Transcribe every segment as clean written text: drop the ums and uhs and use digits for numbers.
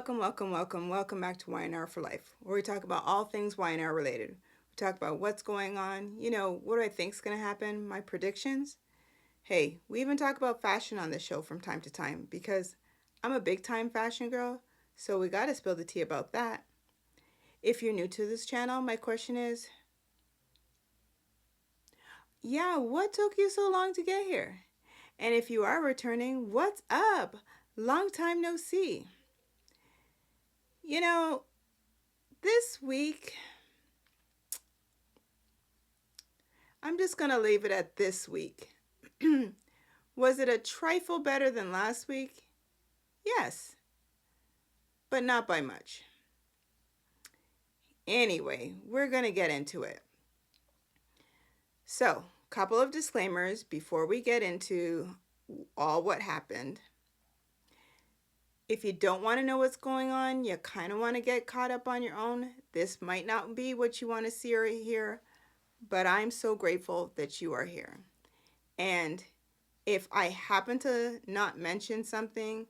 Welcome back to Y&R For Life, where we talk about all things Y&R related. We talk about what's going on, what do I think's going to happen, my predictions. Hey, we even talk about fashion on this show from time to time because I'm a big time fashion girl, so we got to spill the tea about that. If you're new to this channel, my question is, what took you so long to get here? And if you are returning, what's up? Long time no see. This week, I'm just going to leave it at this week. Was it a trifle better than last week? Yes, but not by much. Anyway, we're going to get into it. So, couple of disclaimers before we get into all what happened. If you don't want to know what's going on, you kind of want to get caught up on your own, this might not be what you want to see or hear, but I'm so grateful that you are here. And if I happen to not mention something,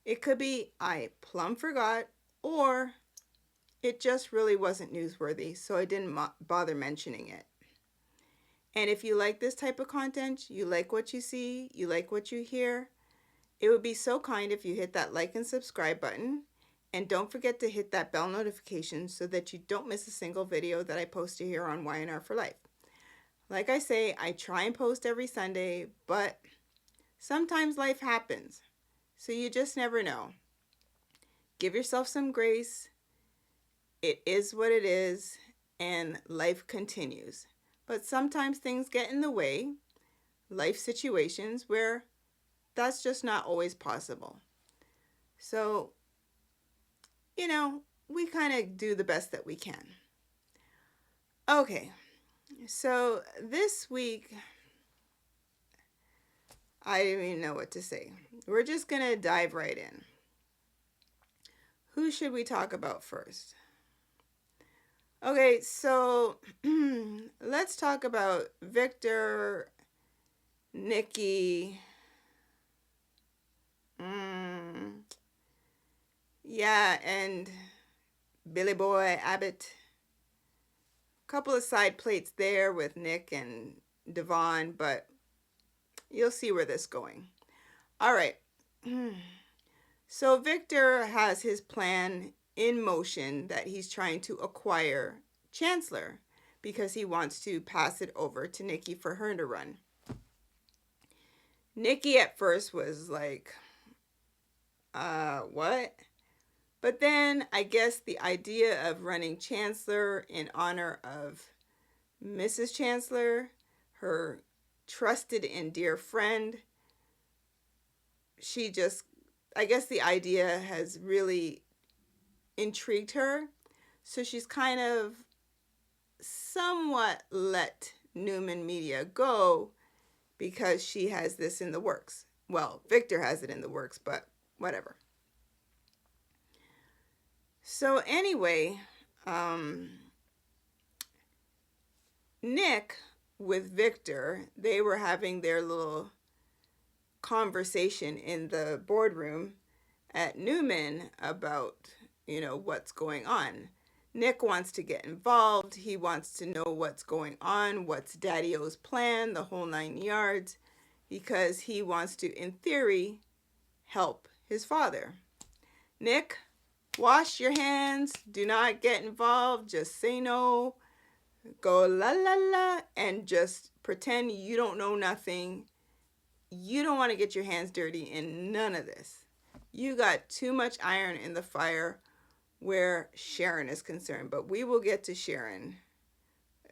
it could be I plumb forgot, or it just really wasn't newsworthy, so I didn't bother mentioning it. And if you like this type of content, you like what you see, you like what you hear, it would be so kind if you hit that like and subscribe button. And don't forget to hit that bell notification so that you don't miss a single video that I post here on Y&R For Life. Like I say, I try and post every Sunday, but sometimes life happens. So you just never know. Give yourself some grace. It is what it is, and life continues. But sometimes things get in the way, life situations where that's just not always possible. So, we kind of do the best that we can. Okay, so this week, I don't even know what to say. We're just going to dive right in. Who should we talk about first? Okay, so let's talk about Victor, Nikki, and Billy Boy Abbott. Couple of side plates there with Nick and Devon, but you'll see where this is going. All right. So Victor has his plan in motion that he's trying to acquire Chancellor because he wants to pass it over to Nikki for her to run. Nikki at first was like, what? But then I guess the idea of running Chancellor in honor of Mrs. Chancellor, her trusted and dear friend, I guess the idea has really intrigued her. So she's kind of somewhat let Newman Media go because she has this in the works. Well, Victor has it in the works, but whatever. So anyway, Nick with Victor, they were having their little conversation in the boardroom at Newman about, what's going on. Nick wants to get involved. He wants to know what's going on, what's Daddy-O's plan, the whole 9 yards, because he wants to, in theory, help his father. Nick, wash your hands. Do not get involved. Just say no. Go la la la and just pretend you don't know nothing. You don't want to get your hands dirty in none of this. You got too much iron in the fire where Sharon is concerned, but we will get to Sharon.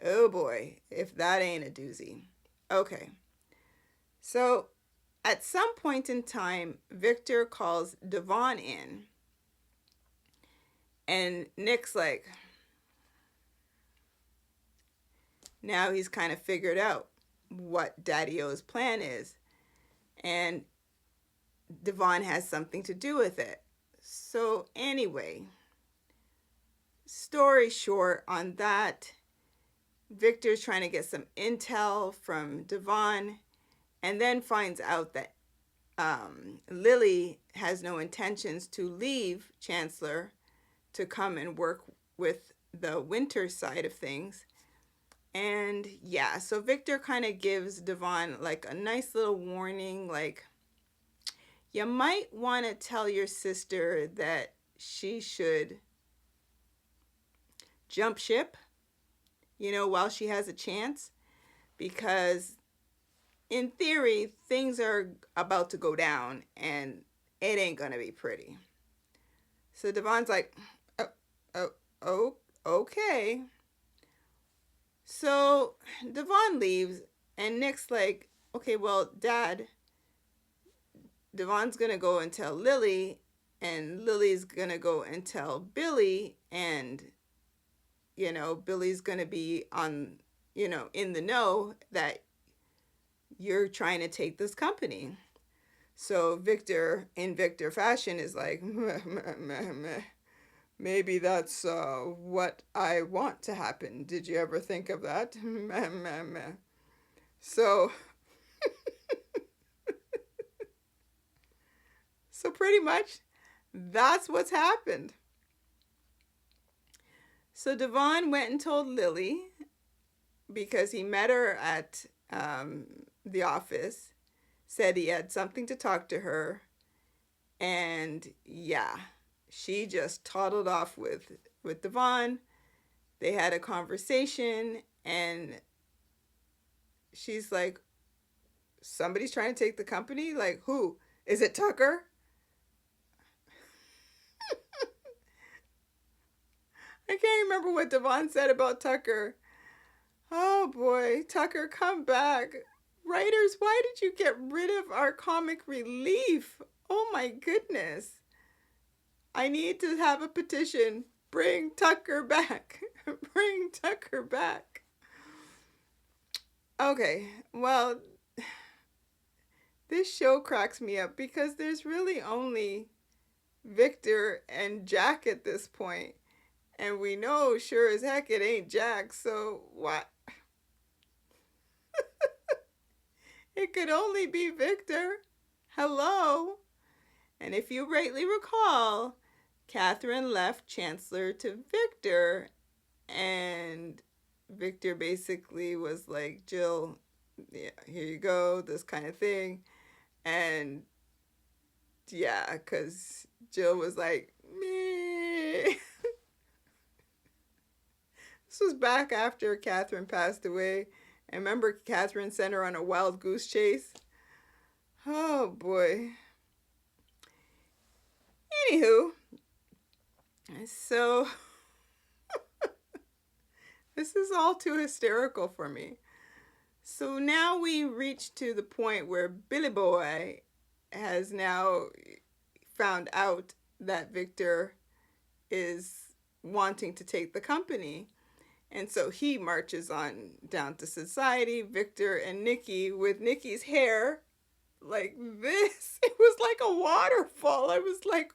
Oh boy, if that ain't a doozy. Okay. So at some point in time, Victor calls Devon in, and Nick's like, now he's kind of figured out what Daddy-O's plan is, and Devon has something to do with it. So anyway, story short on that, Victor's trying to get some intel from Devon and then finds out that Lily has no intentions to leave Chancellor to come and work with the winter side of things. And yeah, so Victor kind of gives Devon like a nice little warning, like, you might want to tell your sister that she should jump ship, while she has a chance, because in theory, things are about to go down and it ain't going to be pretty. So Devon's like, oh, okay. So Devon leaves and Nick's like, okay, well, Dad, Devon's going to go and tell Lily, and Lily's going to go and tell Billy, and, Billy's going to be on, in the know that you're trying to take this company. So Victor, in Victor fashion, is like, meh, meh, meh, meh. Maybe that's what I want to happen. Did you ever think of that? Meh, meh, meh. So, so pretty much that's what's happened. So Devon went and told Lily, because he met her at the office, said he had something to talk to her, and yeah, she just toddled off with Devon. They had a conversation, and she's like, somebody's trying to take the company? Like, who? Is it Tucker? I can't remember what Devon said about Tucker. Oh boy, Tucker, come back. Writers, why did you get rid of our comic relief? Oh my goodness. I need to have a petition. Bring Tucker back. Bring Tucker back. Okay, well, this show cracks me up because there's really only Victor and Jack at this point. And we know sure as heck it ain't Jack, so what? It could only be Victor. Hello? And if you rightly recall, Catherine left Chancellor to Victor, and Victor basically was like, Jill, yeah, here you go, this kind of thing. And yeah, because Jill was like, me. This was back after Catherine passed away. And remember, Catherine sent her on a wild goose chase? Oh boy. Anywho, so this is all too hysterical for me. So now we reach to the point where Billy Boy has now found out that Victor is wanting to take the company. And so he marches on down to society, Victor and Nikki, with Nikki's hair like this. It was like a waterfall. I was like,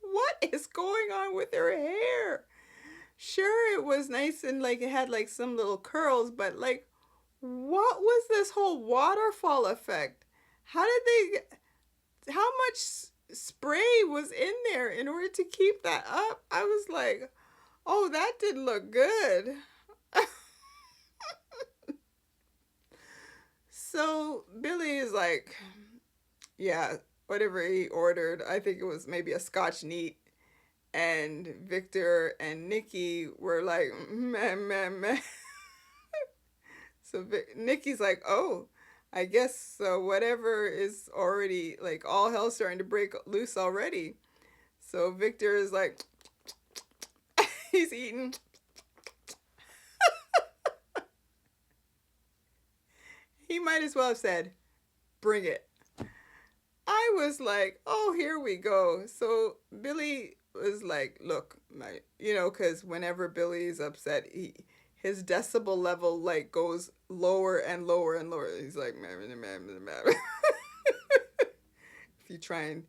what is going on with her hair? Sure, it was nice and like it had like some little curls, but like, what was this whole waterfall effect? How much spray was in there in order to keep that up? I was like, oh, that didn't look good. So Billy is like, yeah, whatever he ordered, I think it was maybe a Scotch neat. And Victor and Nikki were like, meh, meh, meh. So Nikki's like, oh, I guess so. Whatever is already, like, all hell's starting to break loose already. So Victor is like, he's eating. He might as well have said, bring it. I was like, oh, here we go. So Billy was like, look, because whenever Billy is upset, his decibel level like goes lower and lower and lower. He's like, if you try and,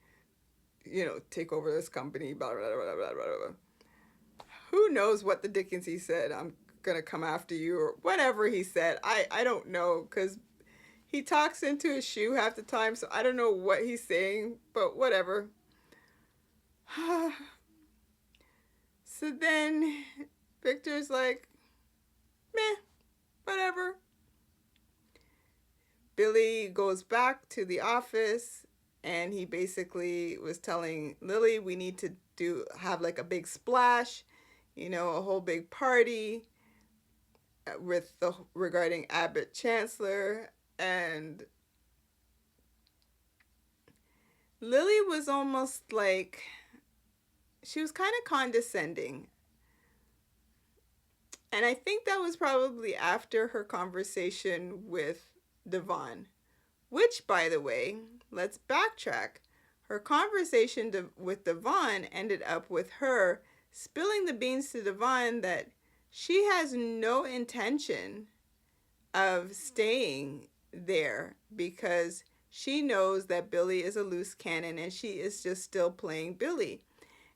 take over this company, blah, blah, blah, blah, blah, blah. Who knows what the dickens he said? I'm going to come after you, or whatever he said. I don't know, because He talks into his shoe half the time, so I don't know what he's saying, but whatever. So then Victor's like, meh, whatever. Billy goes back to the office and he basically was telling Lily, we need to have like a big splash, a whole big party regarding Abbott Chancellor. And Lily was almost like, she was kind of condescending. And I think that was probably after her conversation with Devon, which, by the way, let's backtrack. Her conversation with Devon ended up with her spilling the beans to Devon that she has no intention of staying there because she knows that Billy is a loose cannon and she is just still playing Billy.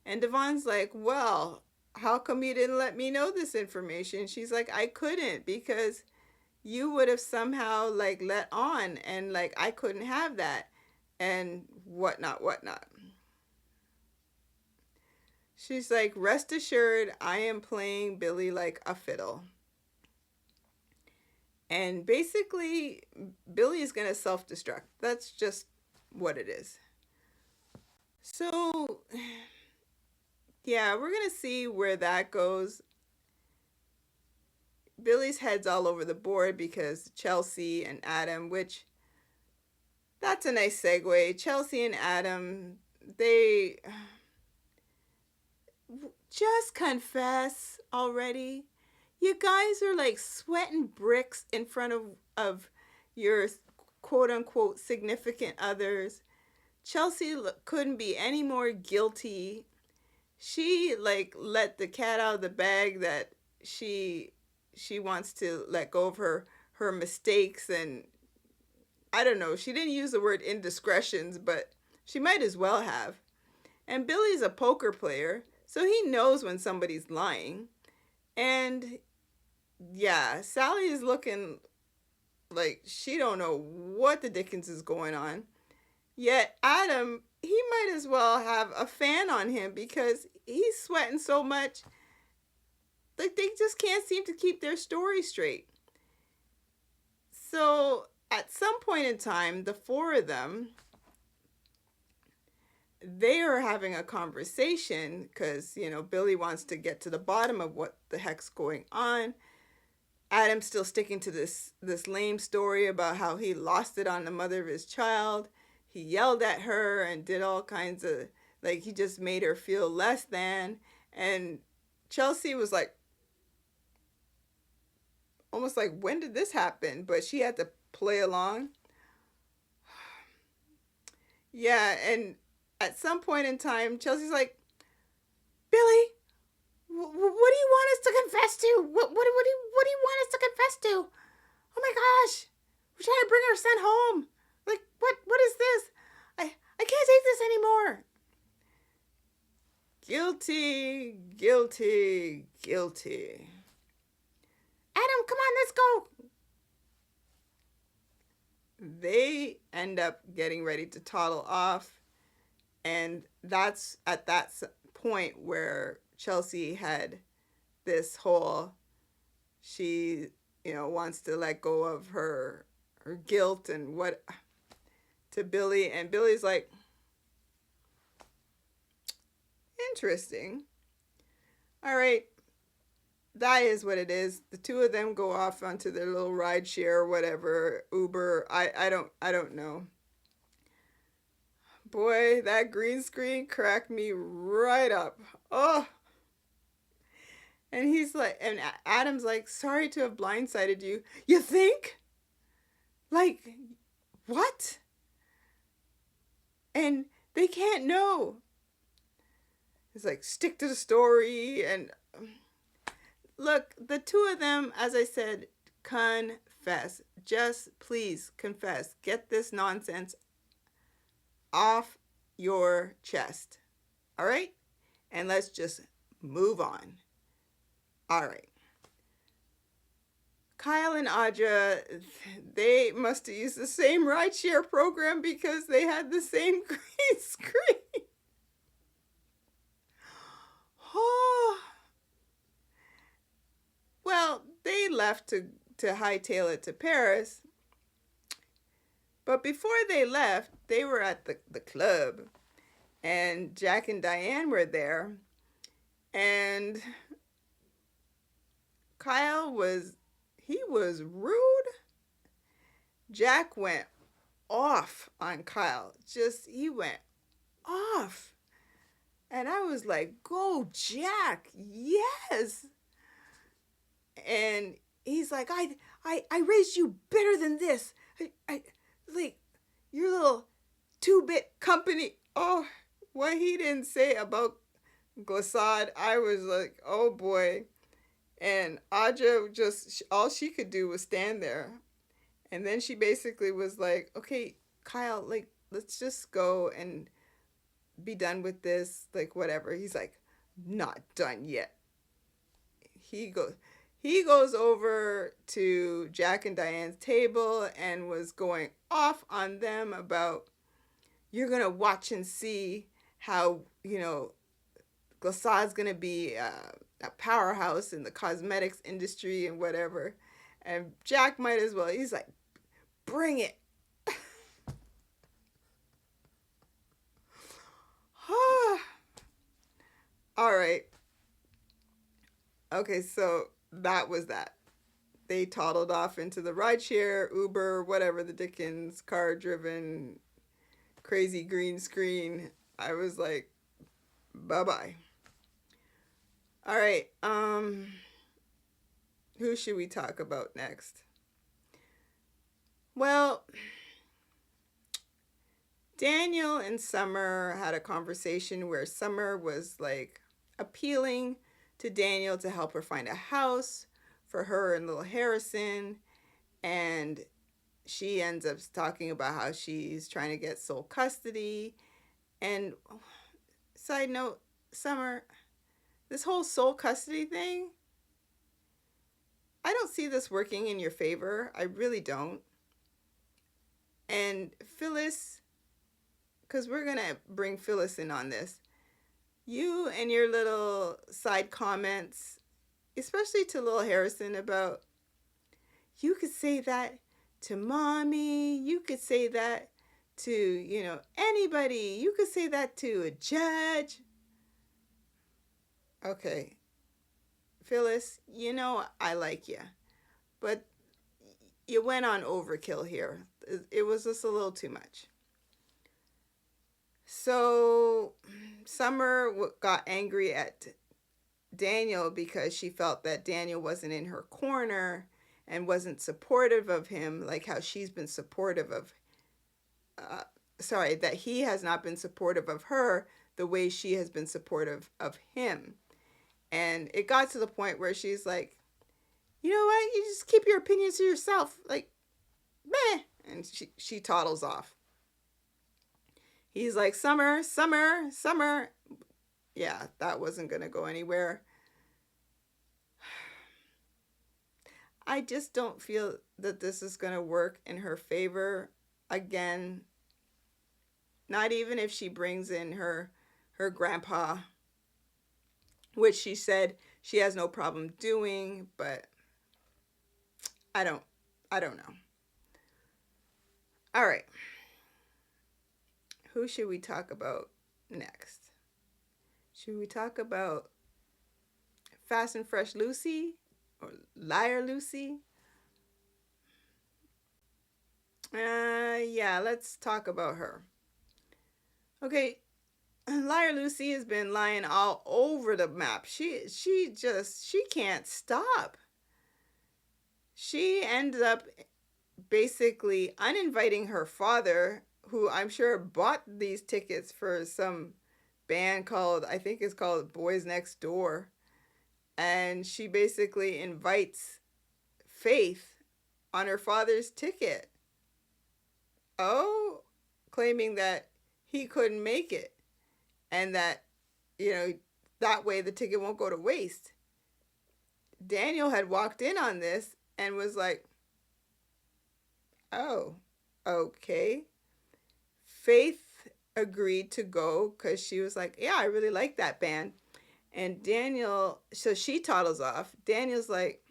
And Devon's like, well, how come you didn't let me know this information? She's like, I couldn't because you would have somehow like let on and like I couldn't have that and whatnot. She's like, rest assured, I am playing Billy like a fiddle. And basically, Billy is going to self-destruct. That's just what it is. So, yeah, we're going to see where that goes. Billy's head's all over the board because Chelsea and Adam, which, that's a nice segue. Chelsea and Adam, they just confess already. You guys are like sweating bricks in front of your quote-unquote significant others. Chelsea couldn't be any more guilty. She like let the cat out of the bag that she wants to let go of her mistakes, and I don't know, she didn't use the word indiscretions, but she might as well have. And Billy's a poker player, so he knows when somebody's lying. And yeah, Sally is looking like she don't know what the dickens is going on. Yet Adam, he might as well have a fan on him because he's sweating so much. Like they just can't seem to keep their story straight. So at some point in time, the four of them, they are having a conversation because, Billy wants to get to the bottom of what the heck's going on. Adam's still sticking to this lame story about how he lost it on the mother of his child. He yelled at her and did all kinds of, like, he just made her feel less than. And Chelsea was like, almost like, when did this happen? But she had to play along. Yeah, and at some point in time, Chelsea's like, Billy, what do you want us to confess to? What do you want us to confess to? Oh my gosh, we're trying to bring our son home. Like, what is this? I can't take this anymore. Guilty. Adam, come on, let's go. They end up getting ready to toddle off. And that's at that point where Chelsea had this whole, she, wants to let go of her guilt and what to Billy. And Billy's like, interesting. All right. That is what it is. The two of them go off onto their little ride share or whatever, Uber. I don't know. Boy, that green screen cracked me right up. Oh. And he's like, and Adam's like, sorry to have blindsided you. You think? Like, what? And they can't know. It's like, stick to the story. And look, the two of them, as I said, confess. Just please confess. Get this nonsense off your chest. All right? And let's just move on. All right. Kyle and Audra, they must have used the same rideshare program because they had the same green screen. Oh. Well, they left to hightail it to Paris. But before they left, they were at the club. And Jack and Diane were there. And Kyle was rude. Jack went off on Kyle. He went off. And I was like, go Jack, yes. And he's like, I raised you better than this. I like your little 2-bit company. Oh, what he didn't say about Glissade, I was like, oh boy. And Audra all she could do was stand there. And then she basically was like, okay, Kyle, like, let's just go and be done with this, like, whatever. He's like, not done yet. He goes over to Jack and Diane's table and was going off on them about, you're going to watch and see how, Glissade's going to be a powerhouse in the cosmetics industry and whatever. And Jack might as well. He's like, bring it. All right. Okay, so that was that. They toddled off into the rideshare, Uber, whatever the Dickens, car-driven, crazy green screen. I was like, bye-bye. All right, who should we talk about next? Well, Daniel and Summer had a conversation where Summer was like appealing to Daniel to help her find a house for her and little Harrison. And she ends up talking about how she's trying to get sole custody. And side note, Summer, this whole sole custody thing, I don't see this working in your favor. I really don't. And Phyllis, because we're going to bring Phyllis in on this, you and your little side comments, especially to little Harrison about, you could say that to mommy, you could say that to, anybody, you could say that to a judge. Okay, Phyllis, I like you, but you went on overkill here. It was just a little too much. So Summer got angry at Daniel because she felt that Daniel wasn't in her corner and wasn't supportive of him like how she's been supportive of, that he has not been supportive of her the way she has been supportive of him. And it got to the point where she's like, you know what? You just keep your opinions to yourself. Like, meh. And she toddles off. He's like, Summer. Yeah, that wasn't going to go anywhere. I just don't feel that this is going to work in her favor again. Not even if she brings in her grandpa, which she said she has no problem doing, but I don't know. All right. Who should we talk about next? Should we talk about Fast and Fresh Lucy or Liar Lucy? Yeah, let's talk about her. Okay, Liar Lucy has been lying all over the map. She can't stop. She ended up basically uninviting her father, who I'm sure bought these tickets for some band I think it's called Boys Next Door. And she basically invites Faith on her father's ticket. Oh, claiming that he couldn't make it. And that, that way the ticket won't go to waste. Daniel had walked in on this and was like, oh, okay. Faith agreed to go because she was like, yeah, I really like that band. And Daniel, so she toddles off. Daniel's like,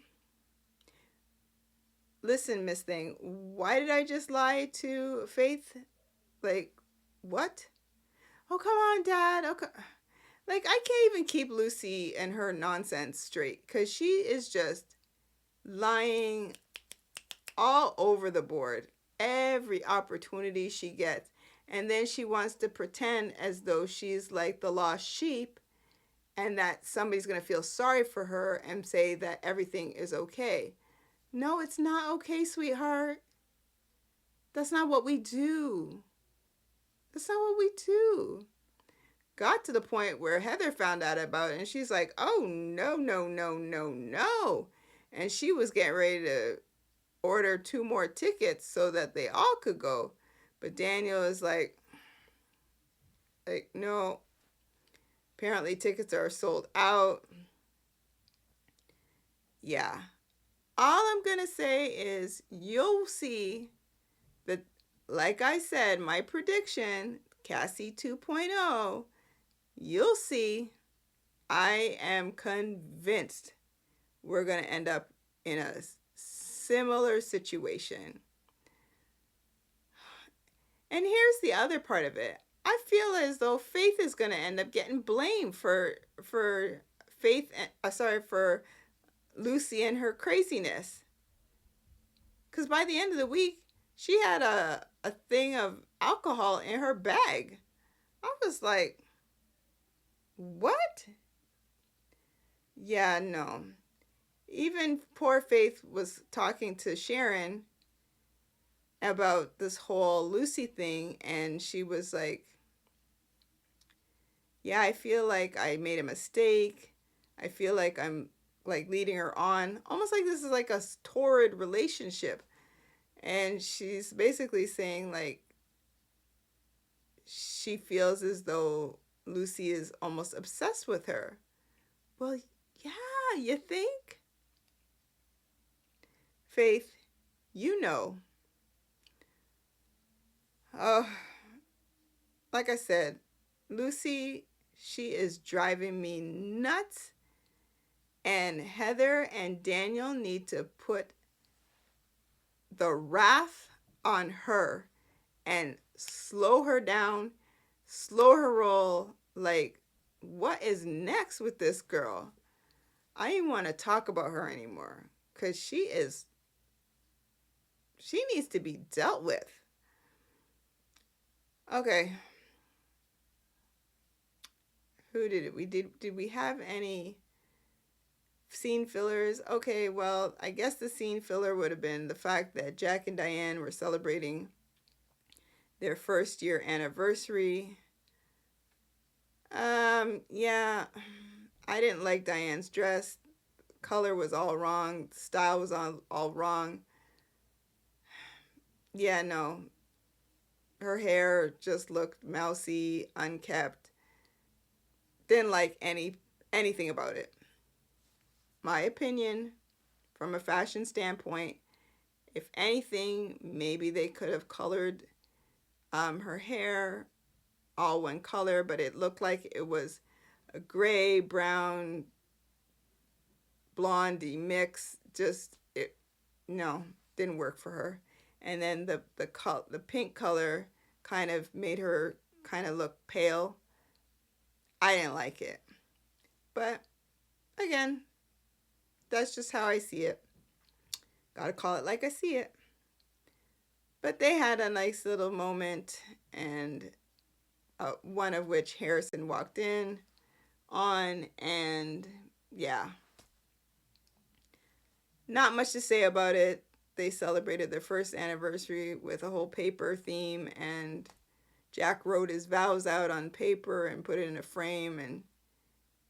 listen, Miss Thing, why did I just lie to Faith? Like, what? Oh, come on, Dad. Okay. Like, I can't even keep Lucy and her nonsense straight because she is just lying all over the board every opportunity she gets. And then she wants to pretend as though she's like the lost sheep and that somebody's going to feel sorry for her and say that everything is okay. No, it's not okay, sweetheart. That's not what we do. That's not what we do. Got to the point where Heather found out about it and she's like, oh, no, no, no, no, no. And she was getting ready to order 2 more tickets so that they all could go. But Daniel is like, no. Apparently tickets are sold out. Yeah. All I'm going to say is you'll see that, like I said, my prediction, Cassie 2.0, you'll see, I am convinced we're going to end up in a similar situation. And here's the other part of it. I feel as though Faith is going to end up getting blamed for Lucy and her craziness. Because by the end of the week, she had a thing of alcohol in her bag. I was like, what? Yeah, no. Even poor Faith was talking to Sharon about this whole Lucy thing, and she was like, yeah, I feel like I made a mistake. I feel like I'm like leading her on, almost like this is like a torrid relationship. And she's basically saying like she feels as though Lucy is almost obsessed with her. Well, yeah, you think? Faith, you know. Oh, like I said, Lucy, she is driving me nuts. And Heather and Daniel need to put the wrath on her and slow her down, slow her roll. Like, what is next with this girl? I don't even want to talk about her anymore because she needs to be dealt with. Okay. Who did it? Did we have any scene fillers? Okay, well, I guess the scene filler would have been the fact that Jack and Diane were celebrating their 1st year anniversary. Yeah, I didn't like Diane's dress. Color was all wrong. Style was all wrong. Yeah, no. Her hair just looked mousy, unkept. Didn't like anything about it. My opinion, from a fashion standpoint, if anything, maybe they could have colored her hair all one color, but it looked like it was a gray, brown, blondie mix. Didn't work for her. And then the pink color kind of made her kind of look pale. I didn't like it. But again, that's just how I see it. Gotta call it like I see it. But they had a nice little moment, and one of which Harrison walked in on, and yeah. Not much to say about it. They celebrated their 1st anniversary with a whole paper theme, and Jack wrote his vows out on paper and put it in a frame, and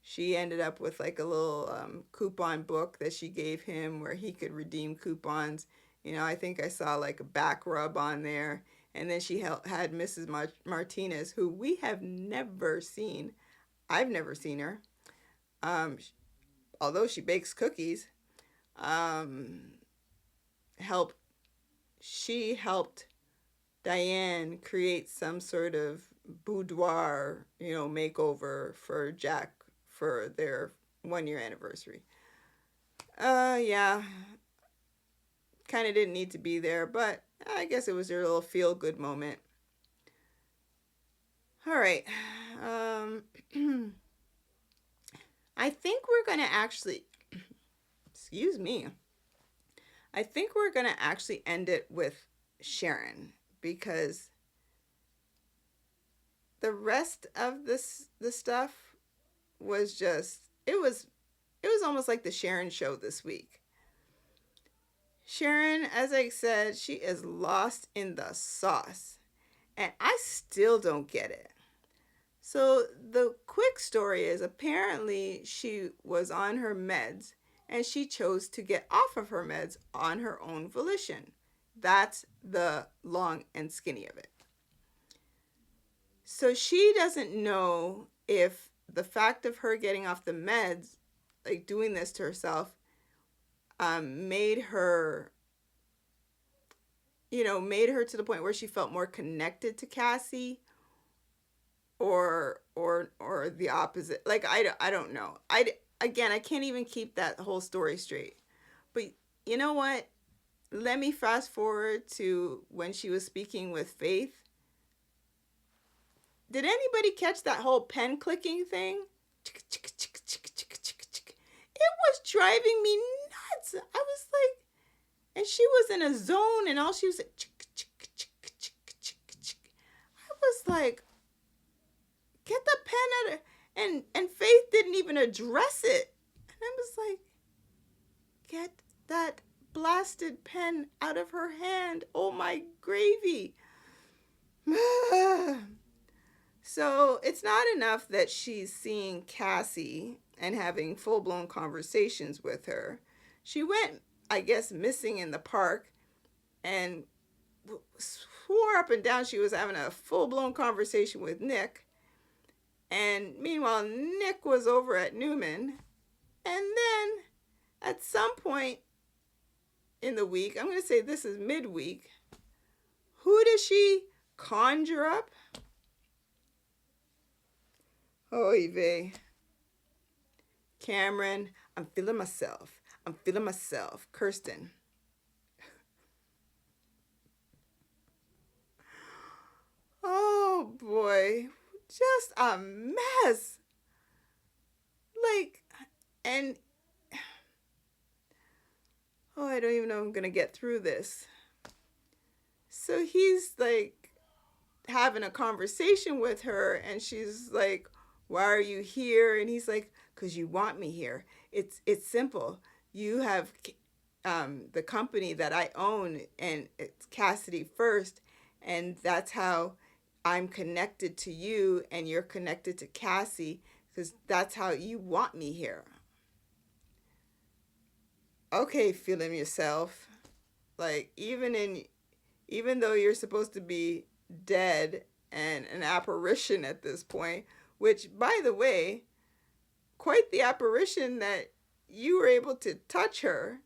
she ended up with like a little coupon book that she gave him where he could redeem coupons. I think I saw like a back rub on there. And then she had Mrs. Martinez, who we have never seen. I've never seen her. Although she bakes cookies. helped Diane create some sort of boudoir, makeover for Jack for their 1 year anniversary. Yeah, kind of didn't need to be there, but I guess it was their little feel good moment. All right. Um, I think we're going to actually, excuse me, I think we're going to actually end it with Sharon, because the rest of the stuff was just, it was almost like the Sharon show this week. Sharon, as I said, she is lost in the sauce, and I still don't get it. So the quick story is, apparently she was on her meds and she chose to get off of her meds on her own volition. That's the long and skinny of it. So she doesn't know if the fact of her getting off the meds, like doing this to herself, made her to the point where she felt more connected to Cassie, or the opposite. Like, I don't know. I can't even keep that whole story straight. But you know what? Let me fast forward to when she was speaking with Faith. Did anybody catch that whole pen clicking thing? It was driving me nuts. I was like, and she was in a zone, and all she was like, I was like, get the pen out of, and Faith didn't even address it. And I was like, get that blasted pen out of her hand. Oh my gravy. So it's not enough that she's seeing Cassie and having full-blown conversations with her. She went, I guess, missing in the park and swore up and down she was having a full-blown conversation with Nick. And meanwhile, Nick was over at Newman. And then at some point in the week, I'm going to say this is midweek, who does she conjure up? Oy vey. Cameron, I'm feeling myself. Kirsten. Oh boy. Just a mess. Like, and I don't even know if I'm gonna get through this. So he's like having a conversation with her, and she's like, why are you here? And he's like, because you want me here. It's simple. You have the company that I own, and it's Cassidy First, and that's how I'm connected to you, and you're connected to Cassie, because that's how you want me here. Okay, feeling yourself. Like, even though you're supposed to be dead and an apparition at this point, which, by the way, quite the apparition that you were able to touch her.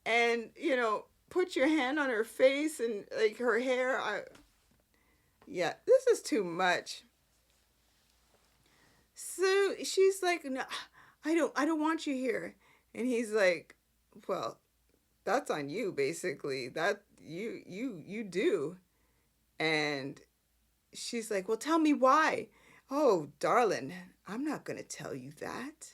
And, put your hand on her face and like her hair. Yeah, this is too much. So she's like, no, I don't want you here. And he's like, well, that's on you, basically. That you do. And she's like, well, tell me why. Oh, darling, I'm not going to tell you that.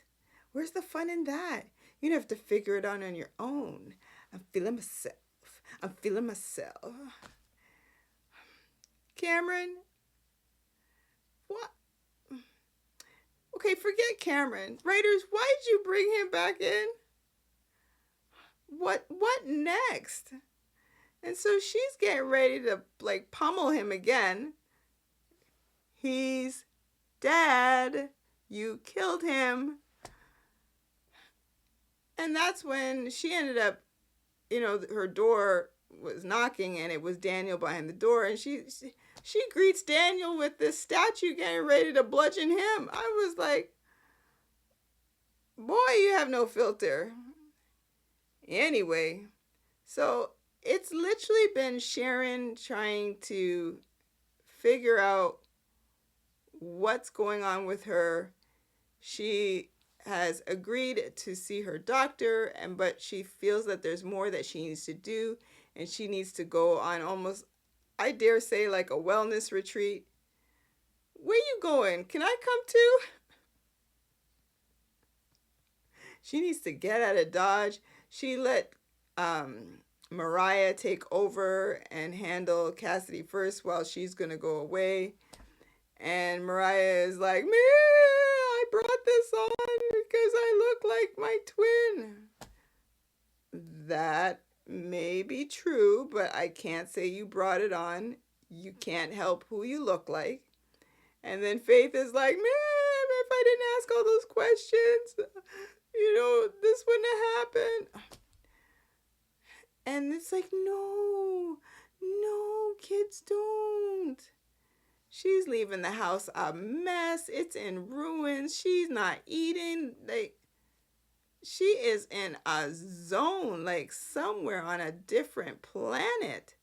Where's the fun in that? You'd have to figure it out on your own. I'm feeling myself. Cameron, what? Okay, forget Cameron. Writers, why did you bring him back in? What next? And so she's getting ready to like pummel him again. He's dead. You killed him. And that's when she ended up, her door was knocking, and it was Daniel behind the door, and she she greets Daniel with this statue getting ready to bludgeon him. I was like, boy, you have no filter. Anyway, so it's literally been Sharon trying to figure out what's going on with her. She has agreed to see her doctor, but she feels that there's more that she needs to do, and she needs to go on almost, I dare say, like a wellness retreat. Where you going? Can I come too? She needs to get out of Dodge. She let Mariah take over and handle Cassidy first while she's going to go away. And Mariah is like, man, I brought this on because I look like my twin. That may be true, but I can't say you brought it on. You can't help who you look like. And then Faith is like, man, if I didn't ask all those questions, this wouldn't have happened. And it's like, no, kids don't. She's leaving the house a mess. It's in ruins. She's not eating. She is in a zone, like somewhere on a different planet.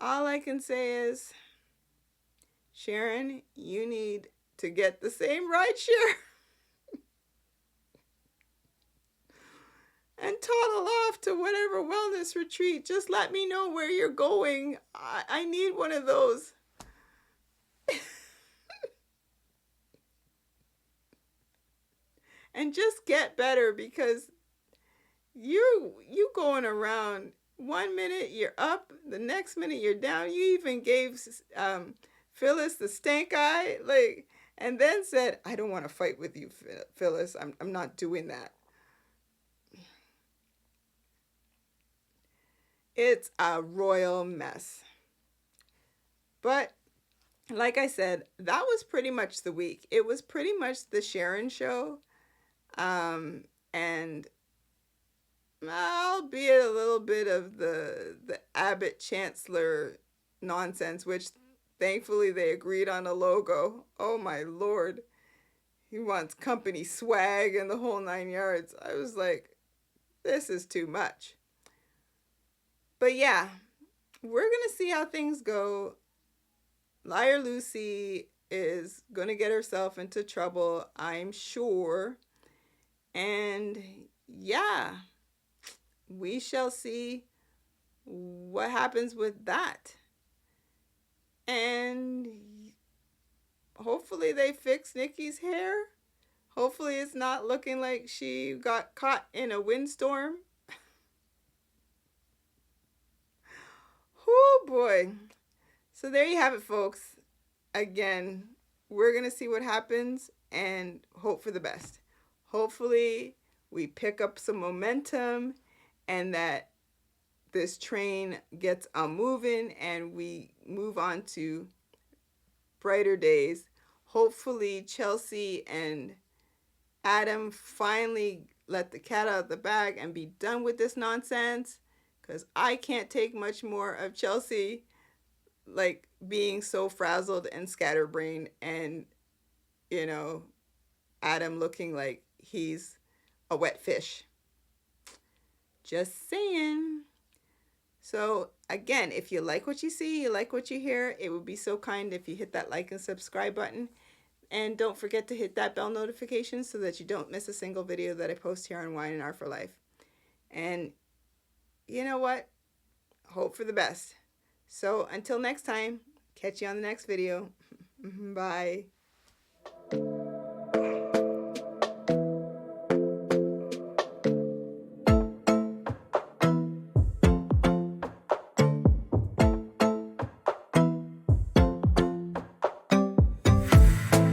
All I can say is, Sharon, you need to get the same ride share and toddle off to whatever wellness retreat. Just let me know where you're going. I need one of those. And just get better, because you going around, 1 minute you're up, the next minute you're down. You even gave Phyllis the stank eye, and then said, I don't want to fight with you, Phyllis. I'm not doing that. It's a royal mess. But like I said, that was pretty much the week. It was pretty much the Sharon show. And albeit a little bit of the Abbott Chancellor nonsense, which thankfully they agreed on a logo. Oh my Lord. He wants company swag and the whole 9 yards. I was like, this is too much. But yeah, we're going to see how things go. Liar Lucy is going to get herself into trouble, I'm sure. And yeah, we shall see what happens with that. And hopefully they fix Nikki's hair. Hopefully it's not looking like she got caught in a windstorm. Oh boy. So there you have it, folks. Again, we're going to see what happens and hope for the best. Hopefully we pick up some momentum and that this train gets moving and we move on to brighter days. Hopefully Chelsea and Adam finally let the cat out of the bag and be done with this nonsense, because I can't take much more of Chelsea being so frazzled and scatterbrained, and Adam looking like he's a wet fish. Just saying. So again, if you like what you see, you like what you hear, it would be so kind if you hit that like and subscribe button. And don't forget to hit that bell notification so that you don't miss a single video that I post here on Y&R For Life. And you know what? Hope for the best. So until next time, catch you on the next video. Bye.